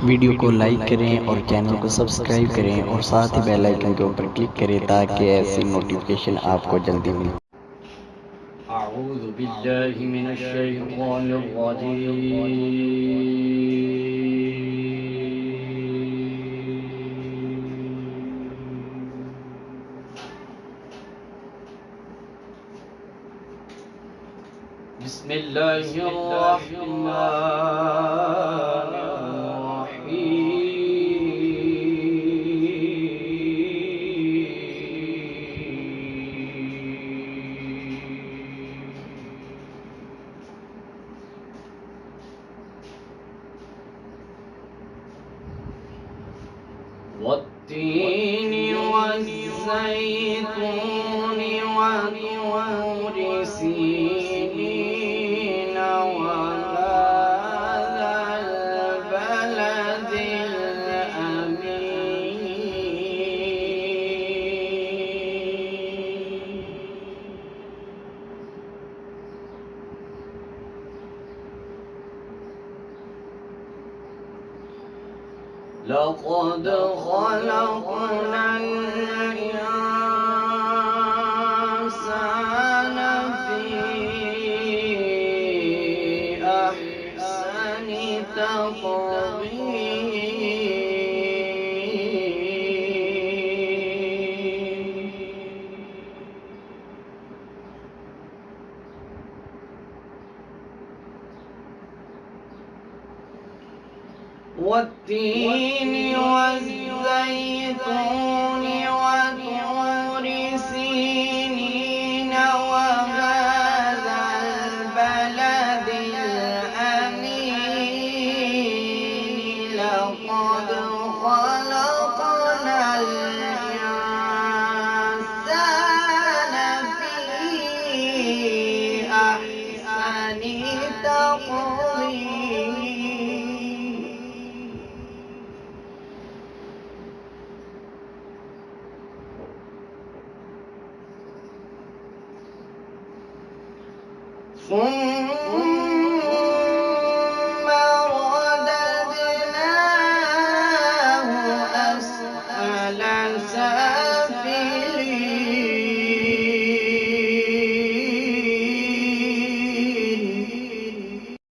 वीडियो को लाइक करें और चैनल को सब्सक्राइब करें और साथ ही बेल आइकन के ऊपर क्लिक करें ताकि ऐसी नोटिफिकेशन आपको जल्दी मिले। अऊज़ु बिल्लाहि मिनश शैतानिर रजीम। बिस्मिल्लाहिर रहमानिर रहीम। والتين والزيتون وطور سينين وهذا البلد الأمين. لقد خلقنا الإنسان في أحسن تقويم. والتين والزيتون وطور سينين وهذا البلد الأمين. لقد خلقنا الإنسان في أحسن تقويم. ثم